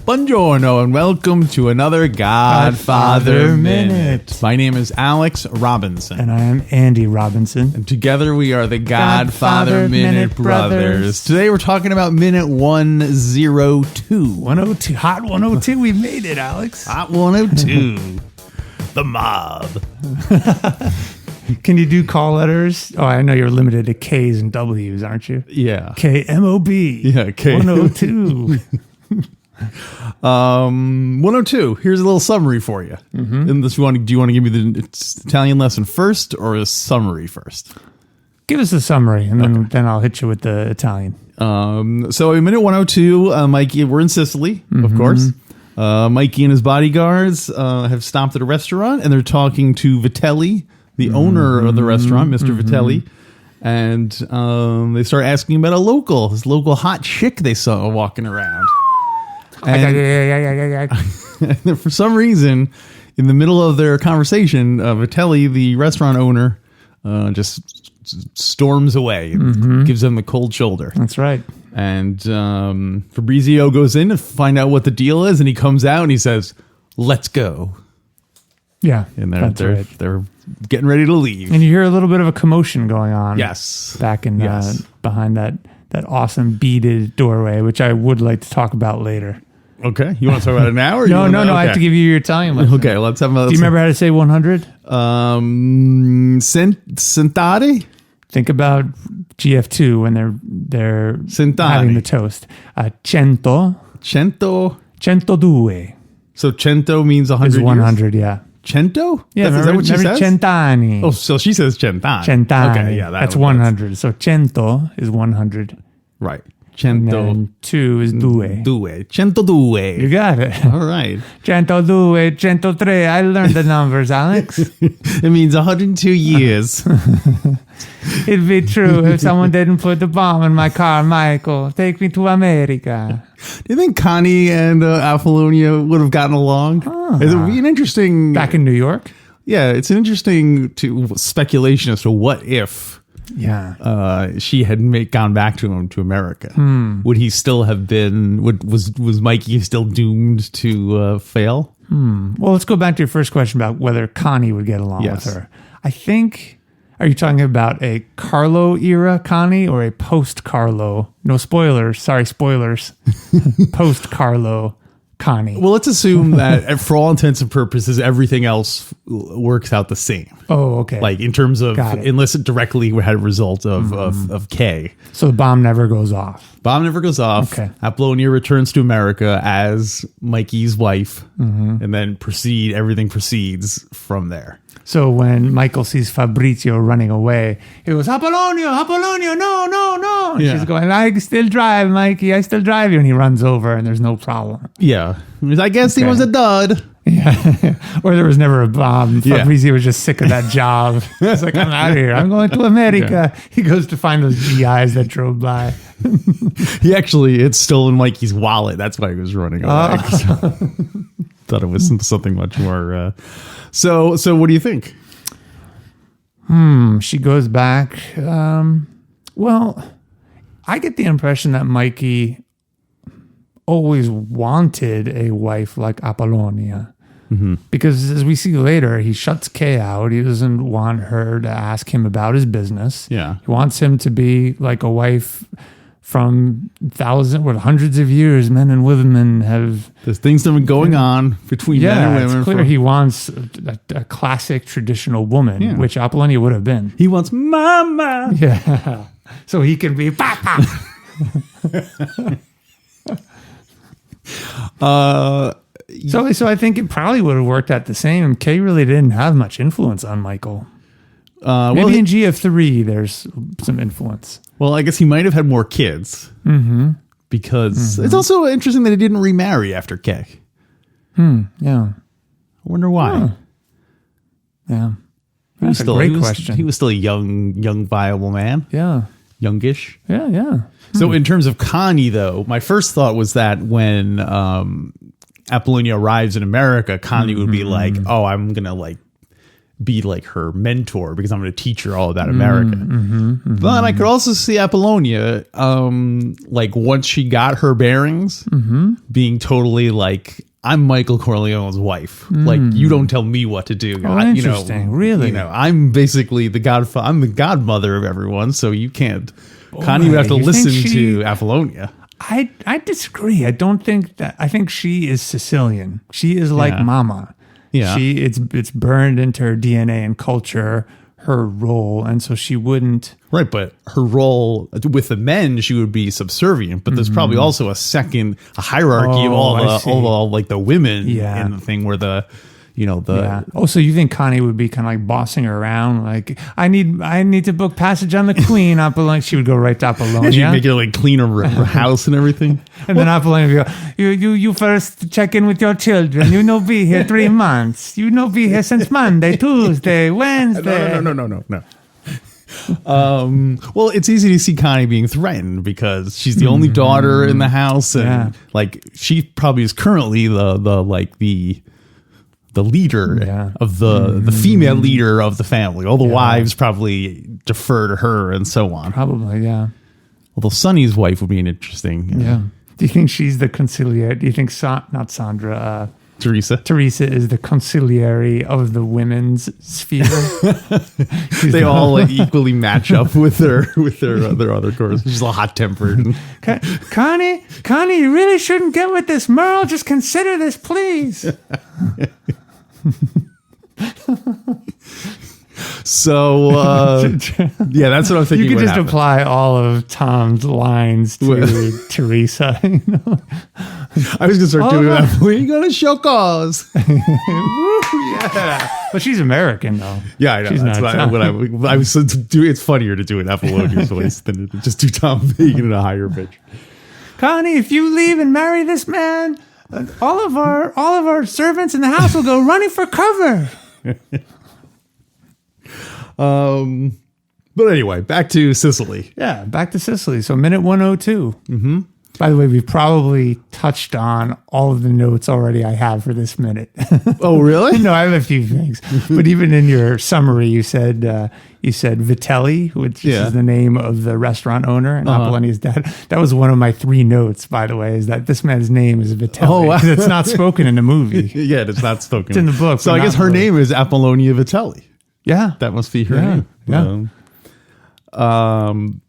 Buongiorno and welcome to another Godfather Minute. My name is Alex Robinson. And I am Andy Robinson. And together we are the Godfather Minute Brothers. Today we're talking about minute 102. 102. Hot 102. We made it, Alex. Hot 102. The mob. Can you do call letters? Oh, I know you're limited to K's and W's, aren't you? Yeah. KMOB. Yeah, K. 102. 102. Here's a little summary for you. And this, do you want to give me the Italian lesson first or a summary first? Give us a summary, and then I'll hit you with the Italian. So in minute 102, Mikey, we're in Sicily, of course. Mikey and his bodyguards have stopped at a restaurant, and they're talking to Vitelli, the owner of the restaurant, Mr. Vitelli. And they start asking about this local hot chick they saw walking around. And for some reason, in the middle of their conversation, Vitelli, the restaurant owner, just storms away and gives them the cold shoulder. That's right. And Fabrizio goes in to find out what the deal is, and he comes out and he says, "Let's go." Yeah, and they're getting ready to leave. And you hear a little bit of a commotion going on. Yes, back in behind that awesome beaded doorway, which I would like to talk about later. Okay, you want to talk about it now? Or No. Okay. I have to give you your Italian lesson. Okay, let's have. Do you remember how to say 100? Sentare. Think about GF2 when they're Sentare. having the toast. Cento. 102. So cento means 100. Is 100, yeah. Cento? Yeah, is that what she says? Centani. Oh, so she says centani. Centani. Okay, yeah, that's 100. So cento is 100. Right. Cento. And then 2 is due. Due. 102. You got it. All right. 102, 103. I learned the numbers, Alex. It means 102 years. It'd be true if someone didn't put the bomb in my car, Michael. Take me to America. Do you think Connie and Apollonia would have gotten along? It would be an interesting... Back in New York? Yeah, it's an interesting speculation as to what if she had gone back to him to America. Would he still have been... Was Mikey still doomed to fail? Well, let's go back to your first question about whether Connie would get along with her. I think... Are you talking about a Carlo era Connie or a post Carlo? No spoilers. Sorry, spoilers. Post Carlo Connie. Well, let's assume that for all intents and purposes, everything else works out the same. Oh, okay. Like in terms of, unless it directly had a result of K. So the bomb never goes off. Bomb never goes off. Okay. Apollonia returns to America as Mikey's wife, and then everything proceeds from there. So when Michael sees Fabrizio running away, he goes, Apollonia, no. And she's going, I still drive, Mikey, I still drive you. And he runs over and there's no problem. Yeah. I guess he was a dud. Yeah. Or there was never a bomb. Fabrizio was just sick of that job. He's like, I'm out of here. I'm going to America. Yeah. He goes to find those GIs that drove by. It's stolen Mikey's wallet. That's why he was running away. Thought it was something much more... So what do you think? She goes back. Well, I get the impression that Mikey always wanted a wife like Apollonia. Because as we see later, he shuts Kay out. He doesn't want her to ask him about his business. Yeah. He wants him to be like a wife from hundreds of years. Men and women there's things that have been going on between men and women. It's clear he wants a classic traditional woman, which Apollonia would have been. He wants mama. Yeah. So he can be papa. So I think it probably would have worked out the same. Kay really didn't have much influence on Michael. Maybe in GF3 there's some influence. Well, I guess he might have had more kids. Because it's also interesting that he didn't remarry after Kay. Yeah. I wonder why. Yeah. That's a great question. He was still a young, viable man. Yeah. Youngish. Yeah. So in terms of Connie, though, my first thought was that when Apollonia arrives in America, Connie would be like, "Oh, I'm gonna like be like her mentor because I'm going to teach her all about America." But I could also see Apollonia, like once she got her bearings, being totally like, I'm Michael Corleone's wife. Like, you don't tell me what to do. Interesting. Really? I'm basically the godfather. I'm the godmother of everyone, so you can't. Connie would have to listen to Apollonia. I disagree. I don't think that. I think she is Sicilian. She is like Mama. Yeah. It's burned into her DNA and culture, her role, and so she wouldn't. Right, but her role with the men, she would be subservient. But there's probably also a hierarchy of all like the women in the thing where Oh, so you think Connie would be kind of like bossing her around? Like, I need to book passage on the Queen. Apollonia, she would go right to Apollonia. She'd make her like clean her house and everything. And then Apollonia would go, you first check in with your children. Be here 3 months. Be here since Monday, Tuesday, Wednesday. No. Well, it's easy to see Connie being threatened because she's the only daughter in the house, and like she probably is currently the leader of the female leader of the family. All the wives probably defer to her and so on. Probably, yeah. Although Sonny's wife would be an interesting. Yeah. Do you think she's the conciliary? Do you think not Sandra? Teresa is the conciliary of the women's sphere. They all like equally match up with their other chorus. She's a little hot tempered. Connie, you really shouldn't get with this Merle. Just consider this, please. So that's what I'm thinking. You could just apply all of Tom's lines to Teresa. I was gonna start doing that. We're gonna show cause. Yeah, but she's American though. Yeah, I know. She's that's what I was doing. It's funnier to do an Apollonia's voice than to just do Tom Fagan in a higher pitch. Connie, if you leave and marry this man, all of our servants in the house will go running for cover. But anyway, back to Sicily. Yeah, back to Sicily. So minute 102. Mm-hmm. By the way, we've probably touched on all of the notes already I have for this minute. Oh, really? No, I have a few things. But even in your summary, you said Vitelli, which is the name of the restaurant owner and Apollonia's dad. That was one of my 3 notes, by the way, is that this man's name is Vitelli. Oh, wow. It's not spoken in the movie. Yeah, it's not spoken. It's in the book. So I guess her name is Apollonia Vitelli. Yeah. That must be her name. Yeah.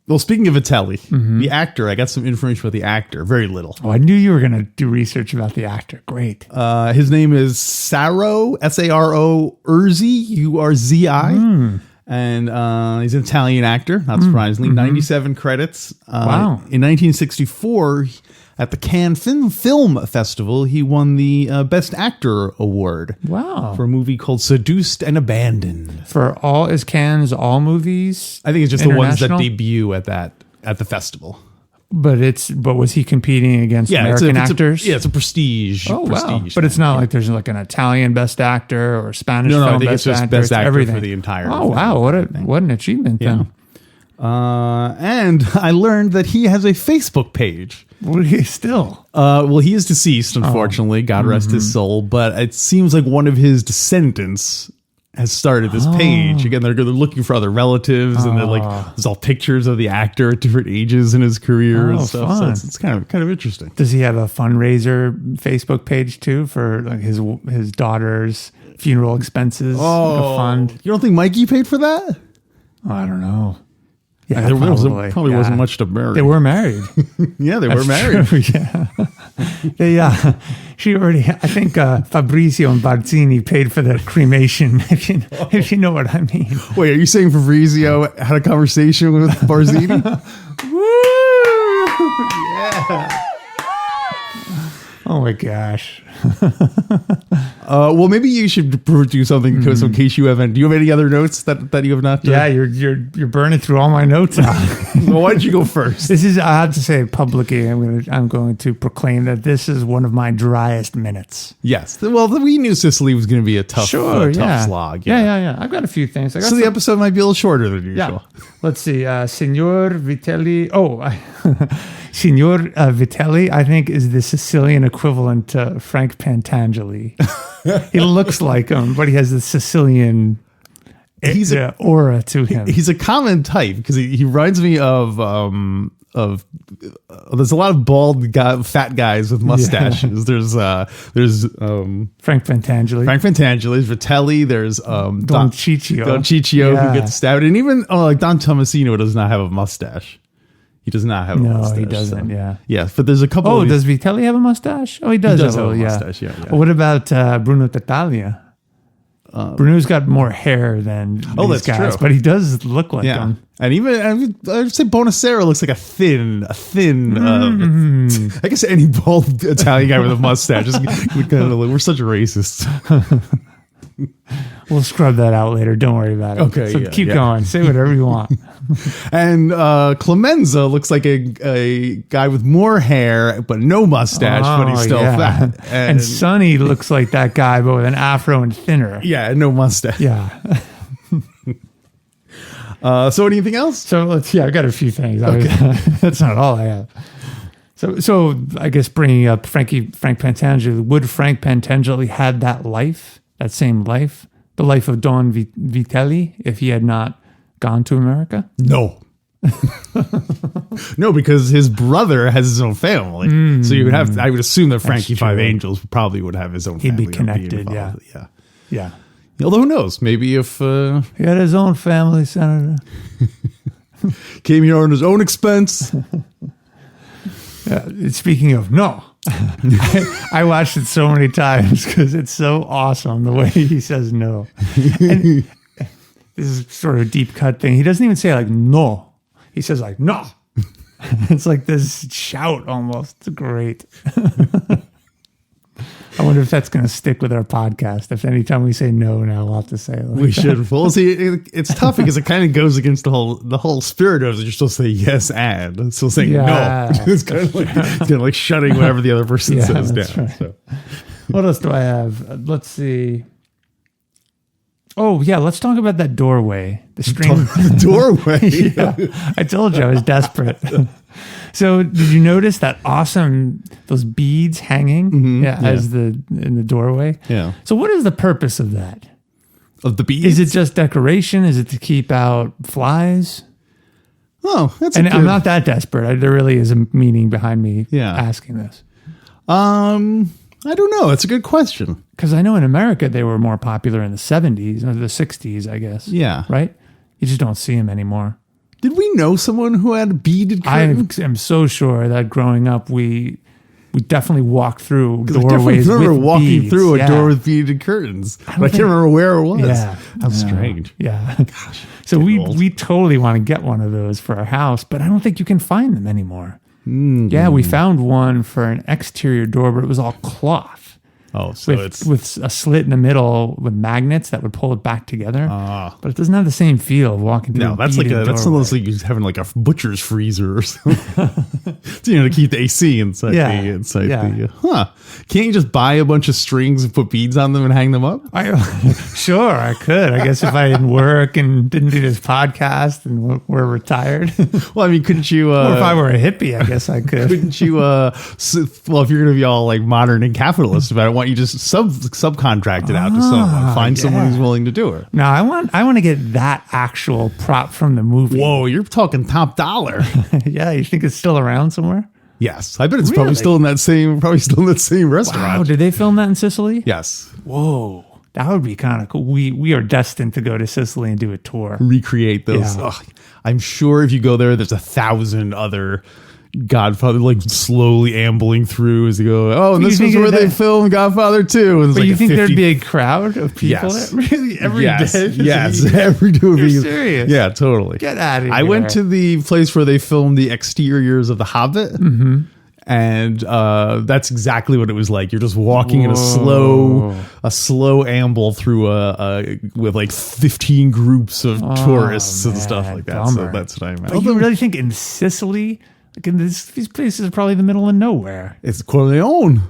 Well, speaking of Vitelli, the actor, I got some information about the actor. Very little. Oh, I knew you were going to do research about the actor. Great. His name is Saro, Saro Urzi, Urzi. And he's an Italian actor, not surprisingly. 97 credits. Wow. In 1964, at the Cannes Film Festival, he won the Best Actor award. Wow. For a movie called Seduced and Abandoned. Is Cannes all movies? I think it's just the ones that debut at the festival. But was he competing against American actors? It's a prestige. Oh, wow. Prestige but it's not like there's like an Italian Best Actor or Spanish film I think Best it's just Actor. Best Actor everything. for the entire Oh, wow. What an achievement then. And I learned that he has a Facebook page. Well, still. Well, he is deceased, unfortunately. God rest his soul. But it seems like one of his descendants has started this page. Again, they're looking for other relatives, and they're like, there's all pictures of the actor at different ages in his career and stuff. Fun. So it's kind of interesting. Does he have a fundraiser Facebook page too for like his daughter's funeral expenses? Like a fund? You don't think Mikey paid for that? I don't know. Yeah, there probably wasn't much to marry. They were married. Yeah, they were married. True, yeah. She already, I think Fabrizio and Barzini paid for the cremation, if you know what I mean. Wait, are you saying Fabrizio had a conversation with Barzini? Woo! Yeah. Oh my gosh. Well, maybe you should do something in case you haven't. Do you have any other notes that you have not done? Yeah, you're burning through all my notes out. Well, why don't you go first? This is, I have to say publicly, I'm going to proclaim that this is one of my driest minutes. Yes. Well, we knew Sicily was going to be a tough slog. Yeah. I've got a few things. So the episode might be a little shorter than usual. Yeah. Let's see. Signor Vitelli. Signor Vitelli, I think, is the Sicilian equivalent to Frank Pantangeli. He looks like him, but he has the Sicilian aura to him. He's a common type because he reminds me of there's a lot of bald fat guys with mustaches. Yeah. There's Frank Pantangeli. There's Vitelli. There's Don Ciccio. Who gets stabbed, and even like Don Tomasino does not have a mustache. He does not have a mustache. No, he doesn't. So. Yeah, but there's a couple. Oh, does Vitelli have a mustache? Oh, he does have a mustache. Yeah. Well, what about Bruno Tattaglia? Bruno's got more hair than these guys, true. But he does look like them. And even I'd say Bonacera looks like a thin. I guess any bald Italian guy with a mustache. We're such racists. We'll scrub that out later. Don't worry about it. Okay, so keep going. Say whatever you want. And Clemenza looks like a guy with more hair but no mustache, but he's still fat. And Sonny looks like that guy but with an afro and thinner. Yeah, and no mustache. Yeah. So anything else? So I got a few things. Okay. That's not all I have. So I guess bringing up Frank Pantangeli, would Frank Pantangeli had that same life, the life of Don Vitelli, if he had not gone to America? No. No, because his brother has his own family. So you would have I would assume that Frankie Five Angels probably would have his own family. He'd be connected, yeah. Although who knows? Maybe if he had his own family, Senator. Came here on his own expense. Speaking of no. I watched it so many times because it's so awesome the way he says no. And this is sort of a deep cut thing. He doesn't even say like no. He says like no. It's like this shout almost. It's great. I wonder if that's going to stick with our podcast. If anytime we say no now, we'll have to say it like we should. Well, see, it's tough because it kind of goes against the whole spirit of it. You're supposed to say yes and. So saying no. It's kind of like shutting whatever the other person says down. Right. So. What else do I have? Let's see. Oh, yeah. Let's talk about that doorway. The string. The doorway. I told you I was desperate. So did you notice that those beads hanging in the doorway? Yeah. So what is the purpose of that? Of the beads? Is it just decoration? Is it to keep out flies? Oh, that's and I'm not that desperate. There really is a meaning behind me asking this. I don't know. It's a good question. Because I know in America they were more popular in the 70s or the 60s, I guess. Yeah. Right? You just don't see them anymore. Did we know someone who had beaded curtains? I am so sure that growing up we definitely walked through doorways with walking through a door with beaded curtains. I can't remember where it was. Yeah. How strange. Yeah. Gosh. So we totally want to get one of those for our house, but I don't think you can find them anymore. Yeah, we found one for an exterior door, but it was all cloth. Oh, so with a slit in the middle with magnets that would pull it back together. But it doesn't have the same feel of walking through. No, that's almost like you're having like a butcher's freezer or something. To keep the AC inside the. Can't you just buy a bunch of strings and put beads on them and hang them up? Sure, I could. I guess if I didn't work and didn't do this podcast and we're retired. Well, I mean, couldn't you? Or if I were a hippie, I guess I could. Couldn't you? Well, if you're going to be all like modern and capitalist about it, why don't you just subcontract it out to someone? Find someone who's willing to do it. No, I want to get that actual prop from the movie. Whoa, you're talking top dollar. Yeah, you think it's still around somewhere? Yes, I bet it's probably still in that same restaurant. Wow, did they film that in Sicily? Yes. Whoa, that would be kind of cool. We are destined to go to Sicily and do a tour, recreate those. Yeah. I'm sure if you go there's 1,000 other Godfather, like slowly ambling through as you go. Oh, and this is where they filmed Godfather 2. And but you think there'd be a crowd of people? Yes. Really? Every day? Yes. Every day. You're serious? Yeah, totally. Get out of here. I went to the place where they filmed the exteriors of The Hobbit. Mm-hmm. And that's exactly what it was like. You're just walking in a slow amble through with like 15 groups of tourists and stuff like that. Bummer. So that's what I meant. But you really think in Sicily, like these places are probably the middle of nowhere? It's Corleone.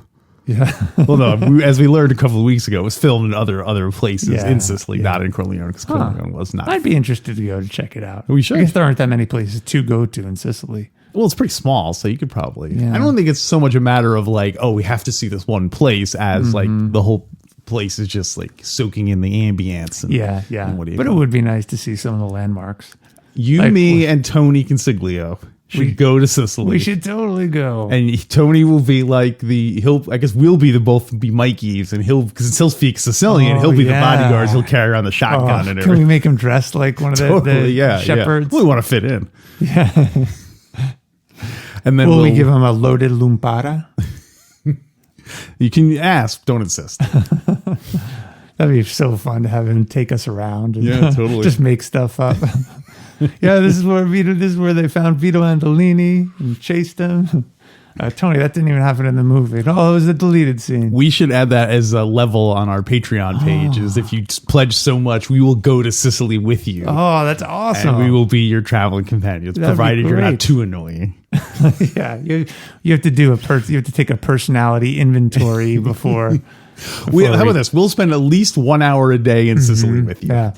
Yeah. Well, no, as we learned a couple of weeks ago, it was filmed in other places in Sicily, not in Corleone, because Corleone was not. I'd be interested to go to check it out. We should. I guess there aren't that many places to go to in Sicily. Well, it's pretty small, so you could probably. Yeah. I don't think it's so much a matter of like, oh, we have to see this one place, as like the whole place is just like soaking in the ambience. And, Yeah. and But it would be nice to see some of the landmarks. You, like, me, and Tony Consiglio should go to Sicily. We should totally go. And Tony will be like I guess we'll be both be Mikey's, and because he'll speak Sicilian, he'll be the bodyguards. He'll carry around the shotgun and Can everything. we make him dressed like one of the shepherds? Yeah. We want to fit in. Yeah. And then Will we give him a loaded lumpara? You can ask, don't insist. That'd be so fun to have him take us around. And Yeah, totally. Just make stuff up. Yeah, this is where they found Vito Andolini and chased him. Tony, that didn't even happen in the movie. No, it was a deleted scene. We should add that as a level on our Patreon page. Is if you pledge so much, we will go to Sicily with you. Oh, that's awesome. And we will be your traveling companions, That'd be provided you're great. not too annoying. Yeah, you have to do you have to take a personality inventory before. How about this? We'll spend at least 1 hour a day in Sicily with you. Yeah.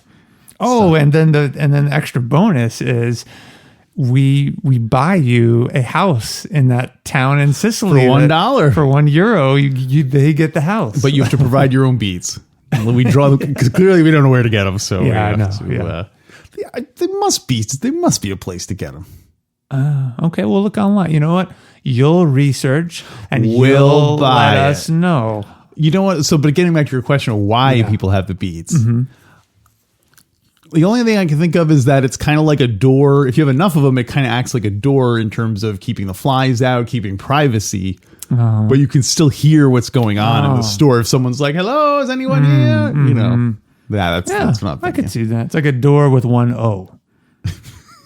Oh, and then the extra bonus is we buy you a house in that town in Sicily For $1. For €1, they get the house. But you have to provide your own beats. We draw them because clearly we don't know where to get them. So Yeah, I know, there must be a place to get them. Okay, well, look online. You know what? You'll research and We'll you'll buy let it. us know. You know what? So, but getting back to your question of why people have the beats. The only thing I can think of is that it's kind of like a door. If you have enough of them, it kind of acts like a door in terms of keeping the flies out, keeping privacy. But you can still hear what's going on in the store. If someone's like, "Hello, is anyone here?" You know, that's not. I could see that. It's like a door with one O.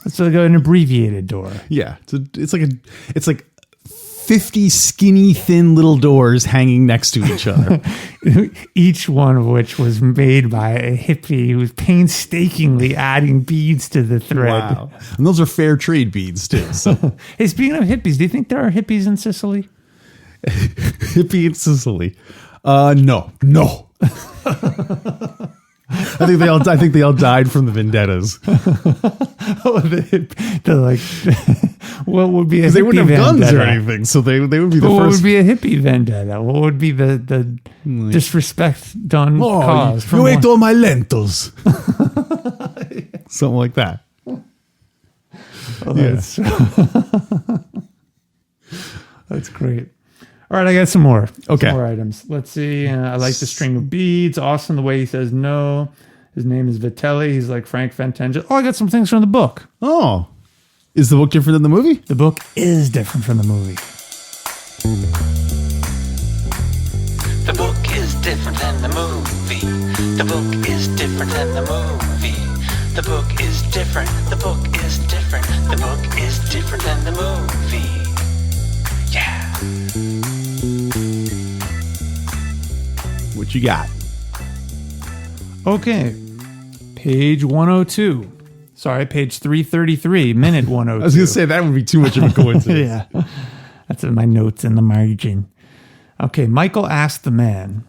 It's like an abbreviated door. Yeah, it's like 50 skinny, thin little doors hanging next to each other. Each one of which was made by a hippie who was painstakingly adding beads to the thread. Wow. And those are fair trade beads too. So Hey, speaking of hippies, do you think there are hippies in Sicily? hippie in Sicily. No. I think they all died from the vendettas. What would be a hippie They wouldn't have guns vendetta? or anything, so they would be the What first. would be a hippie vendetta? What would be the disrespect done caused? You ate all my lentils. Something like that. That's great. All right, I got some more. Okay. Some more items. Let's see. I like the string of beads. Awesome the way he says no. His name is Vitelli. He's like Frank Fantangelo. Oh, I got some things from the book. Oh, is the book different than the movie? The book is different from the movie. The book is different than the movie. The book is different than the movie. The book is different. The book is different. The book is different than the movie. Yeah. What you got? Okay. Page 102. Sorry, page 333, minute 102. I was going to say that would be too much of a coincidence. Yeah. That's in my notes in the margin. Okay, Michael asked the man.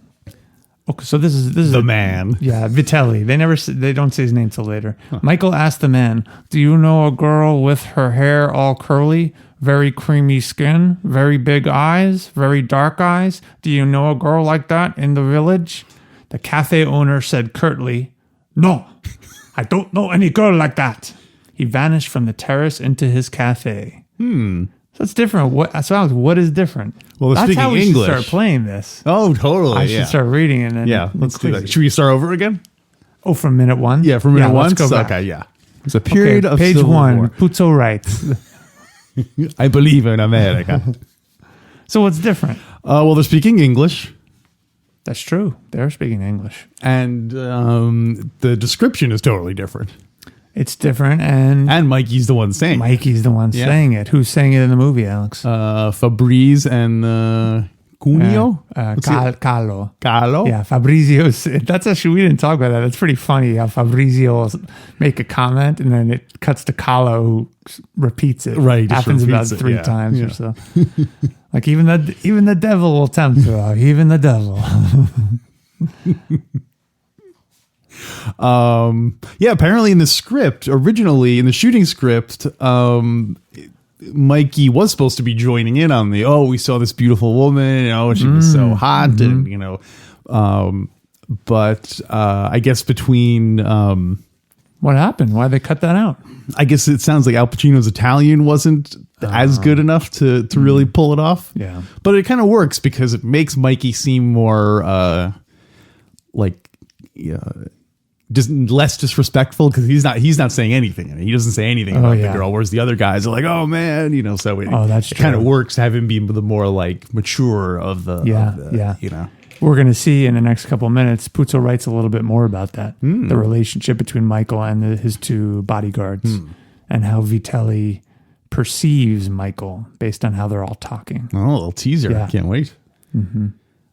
Okay, so this is The man. Yeah, Vitelli. They don't say his name till later. Michael asked the man, "Do you know a girl with her hair all curly, very creamy skin, very big eyes, very dark eyes? Do you know a girl like that in the village?" The cafe owner said curtly, "No, I don't know any girl like that." He vanished from the terrace into his cafe. So it's different. What is different? Well, they're that's speaking how we English. should start playing this. Oh, totally. I should start reading it. And Yeah, let's do that. quiz it. Should we start over again? Oh, from minute one? Yeah, from minute one. Let's go back. Okay, yeah. It's a period of page civil one. war. Puzo writes. I believe in America. So what's different? Well, they're speaking English, That's true. They're speaking English. and the description is totally different. It's different, and Mikey's the one saying Mikey's the one saying it. Who's saying it in the movie, Alex? Fabrizio and Cuneo? Calo. Calo? Yeah, Fabrizio's. That's actually, we didn't talk about that. That's pretty funny how Fabrizio will make a comment and then it cuts to Calo who repeats it. Right. Happens about repeats it, 3 times or so. Like even the devil will tempt you. Even the devil. Apparently in the script, originally in the shooting script, Mikey was supposed to be joining in on we saw this beautiful woman, she was so hot, and but I guess between what happened? Why'd they cut that out? I guess it sounds like Al Pacino's Italian wasn't as good enough to really pull it off. Yeah, but it kind of works because it makes Mikey seem more just less disrespectful, because he's not saying anything. He doesn't say anything about the girl, whereas the other guys are like, oh man, so it kind of works to have him be the more like mature of the We're going to see in the next couple of minutes, Puzo writes a little bit more about that, the relationship between Michael and his 2 bodyguards, and how Vitelli perceives Michael based on how they're all talking. Oh, a little teaser. I can't wait.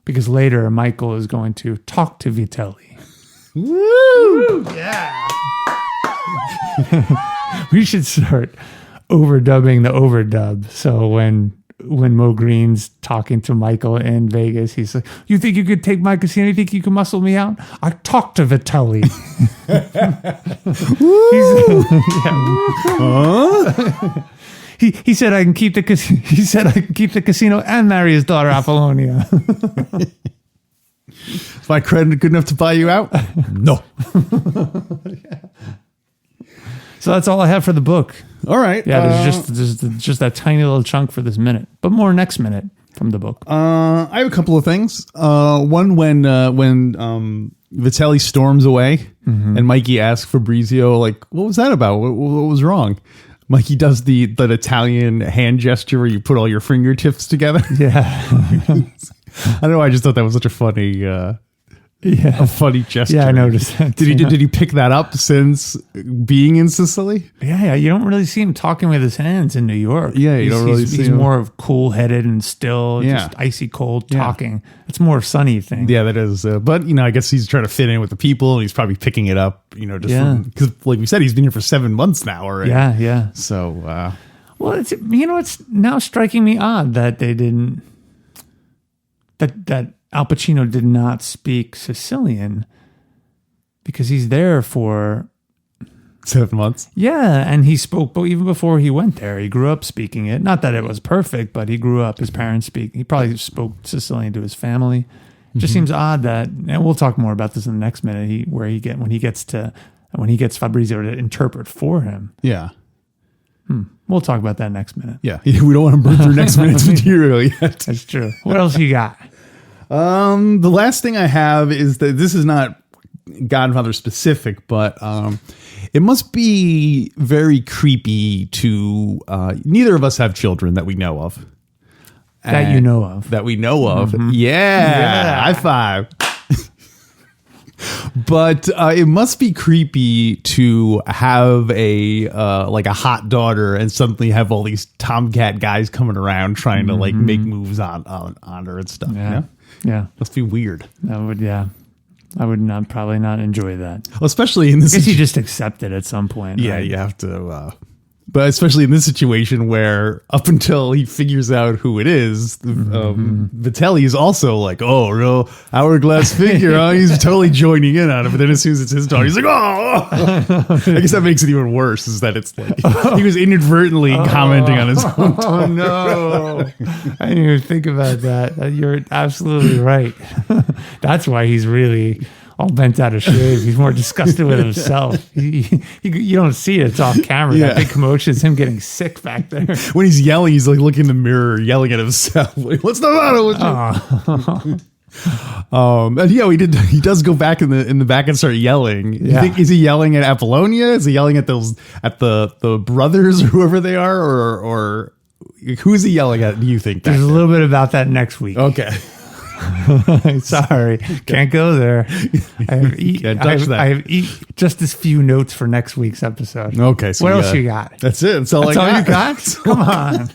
Because later Michael is going to talk to Vitelli. Woo! Yeah. We should start overdubbing the overdub. So when Mo Green's talking to Michael in Vegas, he's like, "You think you could take my casino? You think you can muscle me out? I talked to Vitelli." He said I can keep the he said I can keep the casino and marry his daughter Apollonia. Is my credit good enough to buy you out? No. So that's all I have for the book. All right. Yeah, there's just that tiny little chunk for this minute, but more next minute from the book. I have a couple of things. One when Vitelli storms away and Mikey asks Fabrizio, like, what was that about? What was wrong? Mikey does the Italian hand gesture where you put all your fingertips together. Yeah. I don't know. I just thought that was such a funny, a funny gesture. Yeah, I noticed that. Did he pick that up since being in Sicily? Yeah. You don't really see him talking with his hands in New York. Yeah, you don't really see him. He's more of cool-headed and still just icy cold talking. It's more of Sunny thing. Yeah, that is. But I guess he's trying to fit in with the people, and he's probably picking it up. Just because, like we said, he's been here for 7 months now already. Yeah. So, well, it's now striking me odd that they didn't. That Al Pacino did not speak Sicilian, because he's there for 7 months. Yeah, and he spoke even before he went there. He grew up speaking it. Not that it was perfect, but he grew up. His parents speak. He probably spoke Sicilian to his family. It just seems odd that, and we'll talk more about this in the next minute. When he gets Fabrizio to interpret for him. Yeah. We'll talk about that next minute. Yeah, we don't want to burn through next minute's material yet. That's true. What else you got? The last thing I have is that this is not Godfather specific, but it must be very creepy to neither of us have children that we know of. That you know of. That we know of. Yeah. High five. But it must be creepy to have a hot daughter and suddenly have all these tomcat guys coming around trying to like make moves on her and stuff. Yeah. Must be weird. I would probably not enjoy that. Well, especially in this. I guess you just accept it at some point. Yeah, right? you have to. But especially in this situation where up until he figures out who it is, Vitelli is also like, oh, real hourglass figure. Huh? He's totally joining in on it. But then as soon as it's his daughter, he's like, oh. I guess that makes it even worse, is that it's like he was inadvertently commenting on his own daughter. Oh, no. I didn't even think about that. You're absolutely right. That's why he's really all bent out of shape. He's more disgusted with himself. You don't see it. It's off camera. Yeah. That big commotion is him getting sick back there. When he's yelling, he's like looking in the mirror, yelling at himself. Like, what's the matter with you? And he does go back in the back and start yelling. Yeah. You think, is he yelling at Apollonia? Is he yelling at the brothers or whoever they are, or who is he yelling at? Do you think? There's a little bit about that next week. Okay. Sorry, can't go there. I have just as few notes for next week's episode. Okay, so what else you got? That's it. That's all I got. Come on.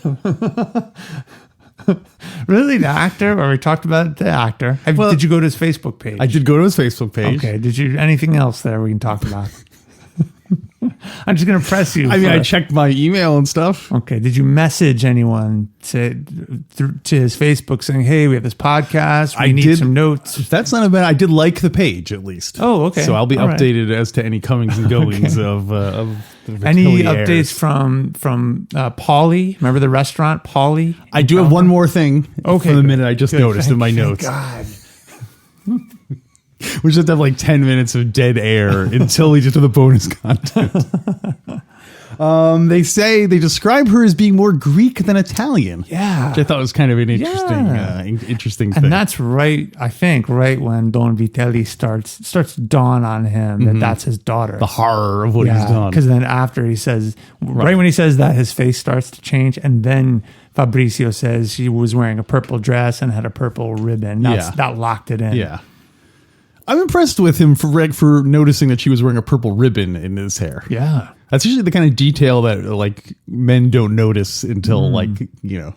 Really, the actor? Or we talked about the actor. Did you go to his Facebook page? I did go to his Facebook page. Okay. Did you anything else there we can talk about? I'm just going to press you. I checked my email and stuff. Okay. Did you message anyone to his Facebook saying, "Hey, we have this podcast. We need some notes"? That's not a bad. I did like the page at least. Oh, okay. So I'll be updated as to any comings and goings of any updates from Pauly. Remember the restaurant, Pauly? I do have one more thing. Okay, for the minute I just noticed in my notes. God. We just have like 10 minutes of dead air until we get to the bonus content. They describe her as being more Greek than Italian. Yeah. Which I thought was kind of an interesting thing. And that's right, I think, right when Don Vitelli starts to dawn on him that's his daughter. The horror of what he's done. Because then after he says, right when he says that, his face starts to change. And then Fabrizio says she was wearing a purple dress and had a purple ribbon. That locked it in. Yeah. I'm impressed with him for noticing that she was wearing a purple ribbon in his hair. Yeah. That's usually the kind of detail that like men don't notice until later. Do you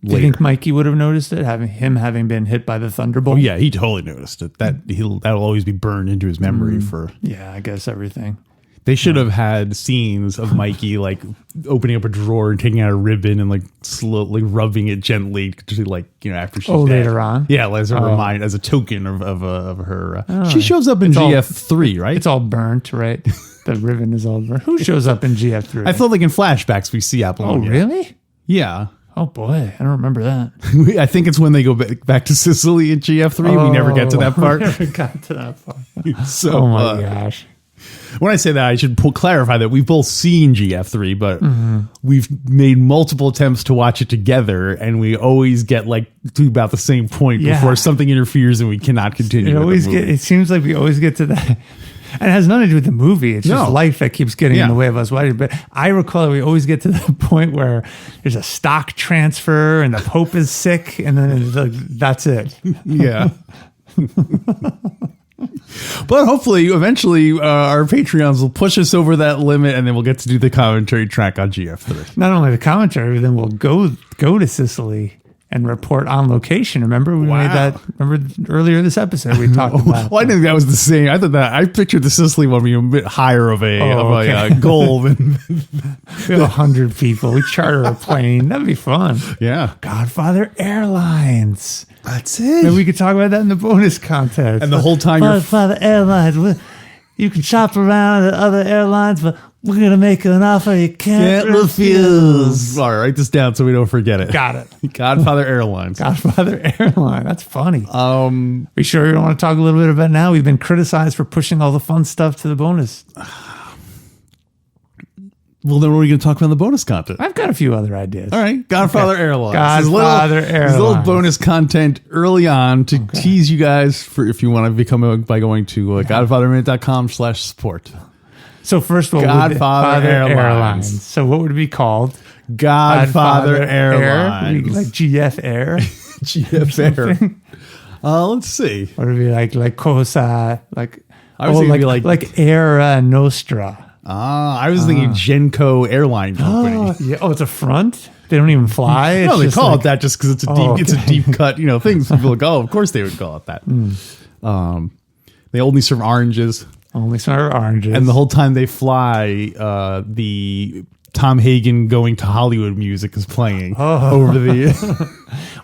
think Mikey would have noticed it, having been hit by the thunderbolt? Oh, yeah, he totally noticed it. That'll always be burned into his memory for. Yeah, I guess everything. They should have had scenes of Mikey like opening up a drawer and taking out a ribbon and like slowly rubbing it gently to after she's dead. Later on. Yeah, as a token of her. She shows up in GF3, right? It's all burnt, right? The ribbon is all burnt. Who shows up in GF3? I felt like in flashbacks we see Apollonia. Oh, really? Yeah. Oh boy, I don't remember that. I think it's when they go back to Sicily in GF3. We never get to that part. We never got to that part. So, oh my gosh. When I say that, I should clarify that we've both seen GF3, but we've made multiple attempts to watch it together, and we always get to about the same point before something interferes and we cannot continue. It seems like we always get to that. And it has nothing to do with the movie. It's just life that keeps getting in the way of us watching. But I recall that we always get to the point where there's a stock transfer and the Pope is sick, and then it's that's it. Yeah. But hopefully, eventually, our Patreons will push us over that limit, and then we'll get to do the commentary track on GF3. Not only the commentary, but then we'll go to Sicily and report on location. Remember we made that? Remember earlier this episode we talked about. Well, I didn't think that was the same. I thought that I pictured the Sicily one being a bit higher of a goal than we have 100 people. We charter a plane. That'd be fun. Yeah, Godfather Airlines. That's it. Maybe we could talk about that in the bonus content. And the whole time Godfather Airlines. You can shop around at other airlines, but we're going to make you an offer you can't refuse. All right, write this down so we don't forget it. Got it. Godfather Airlines. Godfather Airline. That's funny. Are you sure you don't want to talk a little bit about it now? We've been criticized for pushing all the fun stuff to the bonus. Well, then what are we going to talk about in the bonus content? I've got a few other ideas. All right. Godfather Airlines. Godfather Airlines. There's a little bonus content early on to tease you guys for if you want to become by going to godfatherminute.com/support. So first of all, Godfather Airlines. So what would it be called? Godfather Airlines. Like GF Air? GF Air. Let's see. Or would it be like Cosa? I was thinking like Aero Nostra. I was thinking Genco Airline Company. Oh, it's a front? They don't even fly? No, they call it that just because it's a deep cut, thing. So people of course they would call it that. They only serve oranges. Only serve oranges. And the whole time they fly, the Tom Hagen Going to Hollywood music is playing over the...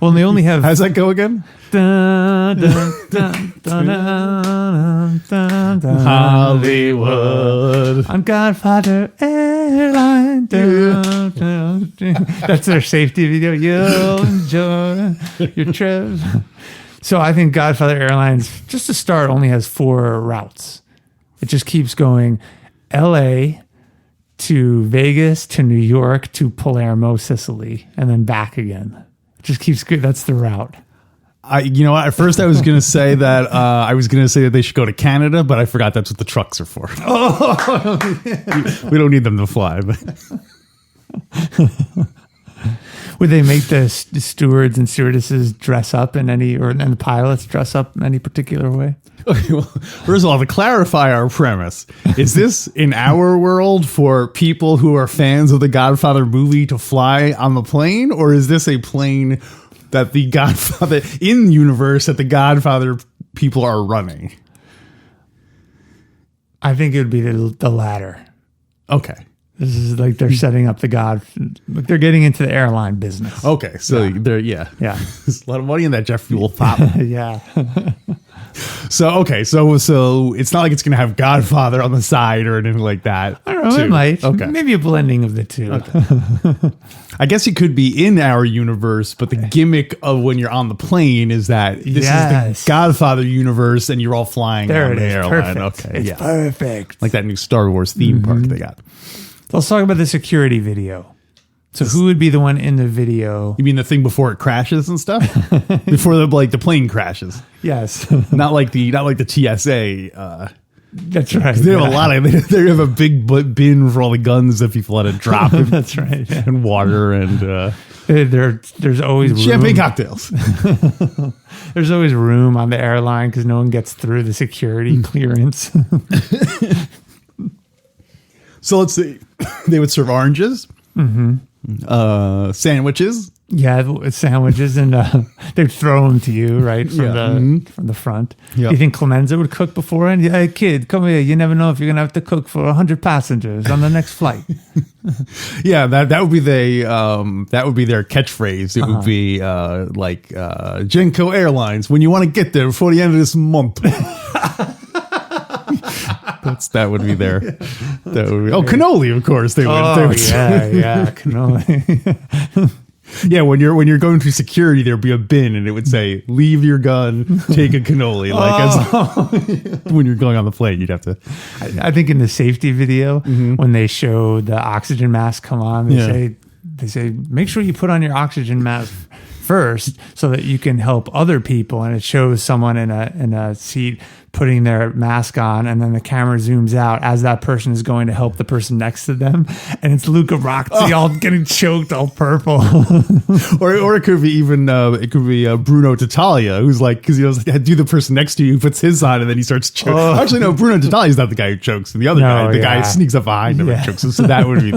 Well, they only have... How's that go again? Dun, dun, dun, dun, dun, dun, dun, Hollywood. On Godfather Airline. Dun, dun, dun. That's their safety video. You'll enjoy your trip. So I think Godfather Airlines, just to start, only has 4 routes. It just keeps going L.A. to Vegas to New York to Palermo, Sicily, and then back again. It just keeps good. That's the route. At first I was going to say that they should go to Canada, but I forgot that's what the trucks are for. We don't need them to fly. But. Would they make the stewards and stewardesses dress up and the pilots dress up in any particular way? Okay, well, first of all, to clarify our premise, is this in our world for people who are fans of the Godfather movie to fly on the plane, or is this a plane that the Godfather in universe that the Godfather people are running? I think it would be the latter. Okay. This is like they're setting up they're getting into the airline business. Okay, so Yeah. there's a lot of money in that jet fuel pop. Yeah. So it's not like it's going to have Godfather on the side or anything like that. I don't know. It might. Okay. Maybe a blending of the two. Okay. I guess it could be in our universe, but the gimmick of when you're on the plane is that this is the Godfather universe and you're all flying on the airline. Perfect. Okay, It's perfect. like that new Star Wars theme park they got. Let's talk about the security video. So who would be the one in the video? You mean the thing before it crashes and stuff? Before the plane crashes? Yes. Not like the TSA. That's right. They have a lot of. They have a big bin for all the guns that people let it drop. That's right. Yeah. And water and there's always room. champagne cocktails. There's always room on the airline because no one gets through the security clearance. So let's see. They would serve oranges, sandwiches. Yeah, sandwiches, and they'd throw them to you right from the front. Yep. You think Clemenza would cook beforehand? Yeah, hey, kid, come here. You never know if you're gonna have to cook for 100 passengers on the next flight. Yeah, that would be their catchphrase. It would be like Genco Airlines. When you want to get there before the end of this month. That would be there. That would be, cannoli, of course. They would. Cannoli. Yeah, when you're going through security, there'd be a bin, and it would say, "Leave your gun, take a cannoli." When you're going on the plane, you'd have to. I think in the safety video, when they show the oxygen mask come on, they say, make sure you put on your oxygen mask first so that you can help other people, and it shows someone in a seat putting their mask on, and then the camera zooms out as that person is going to help the person next to them, and it's Luca Brasi all getting choked, all purple. or it could be even Bruno Tattaglia, who's like, because he was like, do the person next to you, puts his on, and then he starts choking. Actually, no, Bruno Tattaglia is not the guy who chokes, and the other guy, guy sneaks up behind him and chokes him. So that would be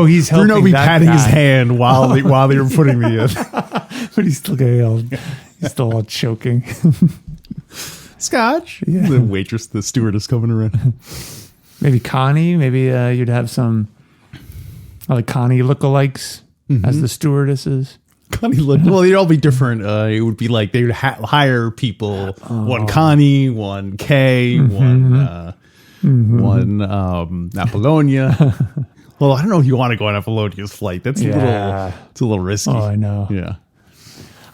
he's helping Bruno be that patting guy. his hand while they were putting the but he's still all choking. Scotch. Yeah. The waitress, the stewardess coming around. Maybe Connie. Maybe you'd have some like Connie lookalikes as the stewardesses. Connie well, they'd all be different. It would be like they would hire people. One Connie, one Kay, one Apollonia. Well, I don't know if you want to go on Apollonia's flight. That's a little risky. Oh, I know. Yeah.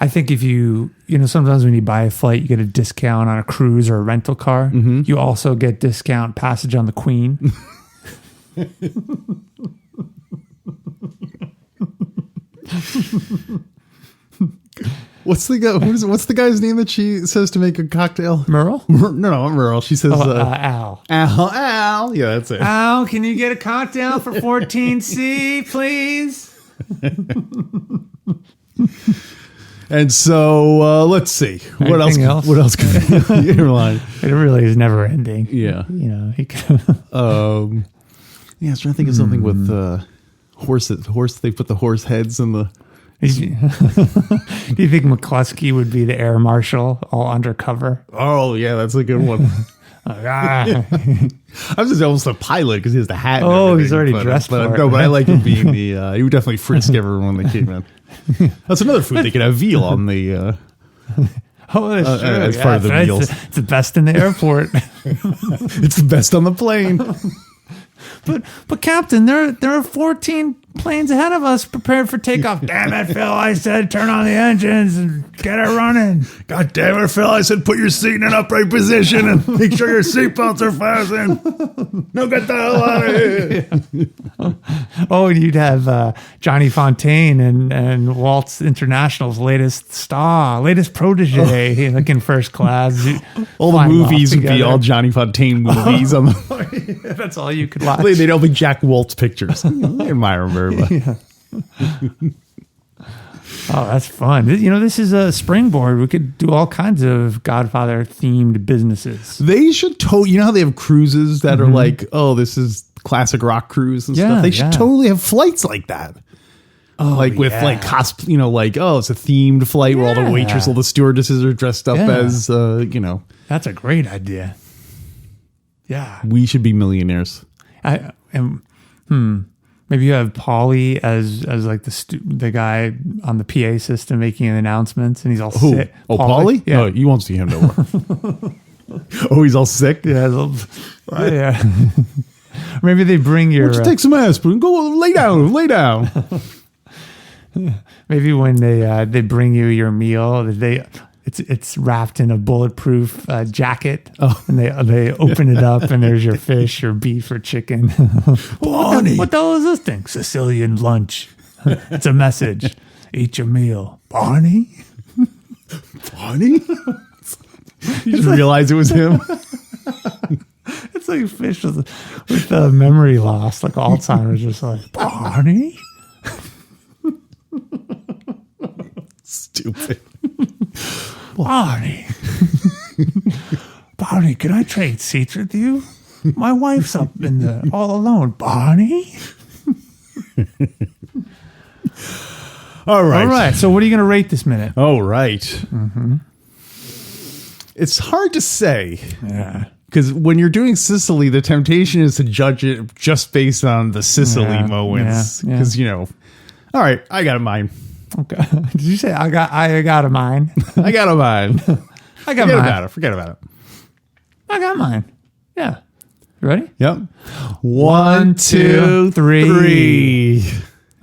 I think if you sometimes when you buy a flight, you get a discount on a cruise or a rental car. You also get discount passage on the Queen. What's the guy's name that she says to make a cocktail? Merle? No, not Merle. She says Al. Al. Yeah, that's it. Al, can you get a cocktail for 14C, please? And so let's see what else. What else could be in your line? It really is never ending. Yeah, he can. I was trying to think of something with horses. They put the horse heads in the. Do you think McCluskey would be the air marshal, all undercover? Oh yeah, that's a good one. I was just almost a pilot because he has the hat. Oh, he's already dressed for it. No, but I like him being the. He would definitely frisk everyone when they came in. That's another food. They could have veal on the. That's true. As part of the meals. It's the best in the airport. It's the best on the plane. But Captain, there are 14 planes ahead of us prepared for takeoff. Damn it, Phil! I said turn on the engines and get it running. God damn it, Phil! I said put your seat in an upright position and make sure your seatbelts are fastened. No, get the hell out of here. Yeah. Oh, and you'd have Johnny Fontaine and Waltz International's latest protege, like in first class. All the movies would be all Johnny Fontaine movies. That's all you could watch. They'd all be Jack Waltz pictures, in my remember. But. Oh, that's fun. This is a springboard. We could do all kinds of Godfather themed businesses. They should you know how they have cruises that are like, oh, this is classic rock cruise and stuff. They should totally have flights like that. Oh, like with like cosplay, you know, like, oh, it's a themed flight where all the waitresses, all the stewardesses are dressed up as, you know. That's a great idea. Yeah. We should be millionaires. Maybe you have Paulie as like the guy on the PA system making announcents, and he's all sick. Oh, Paulie? Yeah. No, you won't see him no more. Oh, he's all sick? Yeah. Yeah. Maybe they bring your... Why don't you take some aspirin? Go lay down. Maybe when they bring you your meal, it's wrapped in a bulletproof jacket, and they open it up, and there's your fish or beef or chicken. Bonnie, what the hell is this thing? Sicilian lunch. It's a message. Eat your meal, Barney. Bonnie. You just realized it was him. It's like fish with memory loss, like Alzheimer's, just like Barney. Stupid. Barney. Barney, can I trade seats with you? My wife's up in there all alone. Barney? All right. So what are you going to rate this minute? All right. Mm-hmm. It's hard to say. Yeah. Because when you're doing Sicily, the temptation is to judge it just based on the Sicily moments. Because, you know, all right, I got a mine. Okay. Did you say I got a mine? I got a mine. I got mine. Forget about it. I got mine. Yeah. You ready? Yep. 1, 2, 3.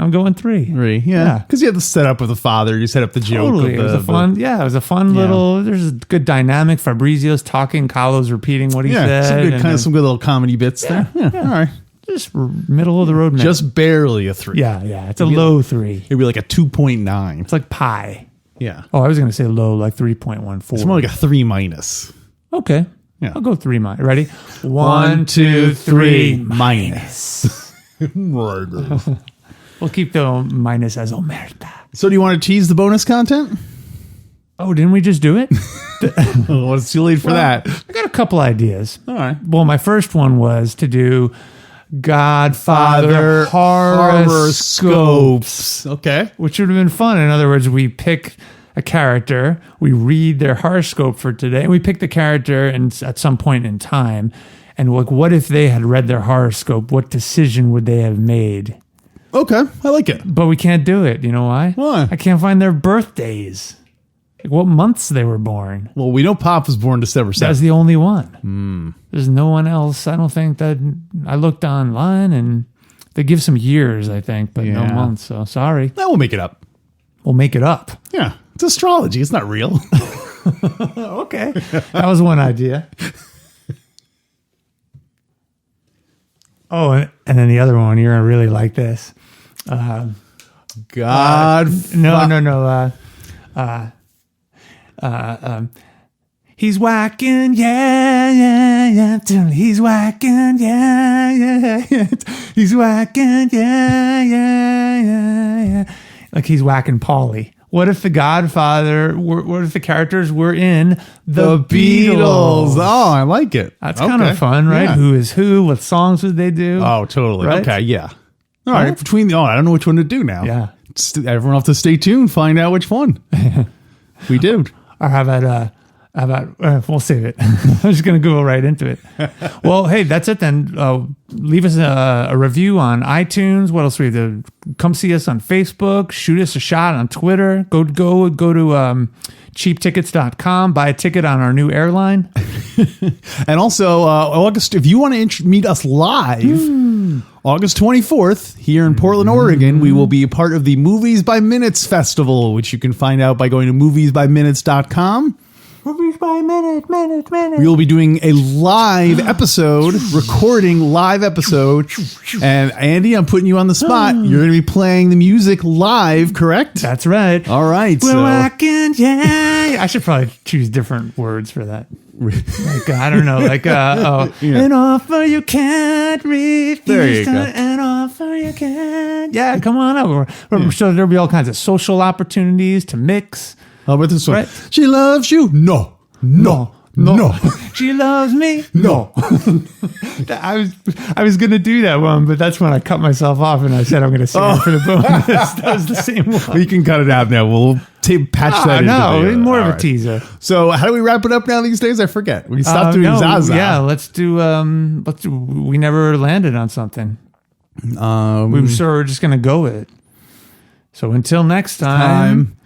I'm going 3. 3. Yeah. Because you had the setup of the father. You set up the joke. Totally. It was a fun. It was a fun little. There's a good dynamic. Fabrizio's talking. Calo's repeating what he said. Some good little comedy bits there. Yeah. All right. Just middle of the road. Just barely a 3. Yeah. It's a low 3. It'd be like a 2.9. It's like pi. Yeah. Oh, I was going to say low, like 3.14. It's more like a 3 minus. Okay. Yeah. I'll go 3 minus. Ready? 1, 2, 3 minus. We'll keep the minus as omerta. So do you want to tease the bonus content? Oh, didn't we just do it? Well, it's too late for that. I got a couple ideas. All right. Well, my first one was to do Godfather horoscopes. Okay. Which would have been fun. In other words, we pick a character, we read their horoscope for today, and we pick the character and at some point in time, and like, what if they had read their horoscope? What decision would they have made? Okay, I like it. But we can't do it. You know why? Why? I can't find their birthdays. Like what months they were born. Well, we know Pop was born December 7th. That's the only one. There's no one else. I don't think that. I looked online and they give some years, I think, but no months. So sorry. We'll make it up. We'll make it up. Yeah, it's astrology. It's not real. Okay. That was one idea. Oh, and then the other one, you're going to really like this. He's whacking, yeah. He's whacking, yeah. He's whacking, yeah. Like he's whacking Paulie. What if the Godfather? What if the characters were in the Beatles? Oh, I like it. That's kind of fun, right? Yeah. Who is who? What songs would they do? Oh, totally. Right? Okay, yeah. All right. I don't know which one to do now. Yeah. Everyone will have to stay tuned, find out which one. We did. Or how about we'll save it. I'm just going to go right into it. Well, hey, that's it then. Leave us a review on iTunes. What else we have to come see us on Facebook, shoot us a shot on Twitter. Go to cheaptickets.com, buy a ticket on our new airline. And also August, if you want to meet us live, August 24th here in Portland, Oregon, we will be a part of the Movies by Minutes Festival, which you can find out by going to moviesbyminutes.com. Movies by minute. We will be doing a live episode, recording live episode. And Andy, I'm putting you on the spot. You're going to be playing the music live, correct? That's right. All right. We're rocking, yeah. I should probably choose different words for that. Like, I don't know, like, an offer you can't refuse. There you go. An offer you can. Yeah, come on up. I'm sure there'll be all kinds of social opportunities to mix. How about this one? Right. She loves you. No. She loves me. No. I was going to do that one, but that's when I cut myself off and I said I'm going to sing it for the bonus. That was the same one. We can cut it out now. We'll patch that into the, more of all a right. teaser. So how do we wrap it up now these days? I forget. We stopped doing Zaza. Yeah, let's do. We never landed on something. We're just going to go with it. So until next time.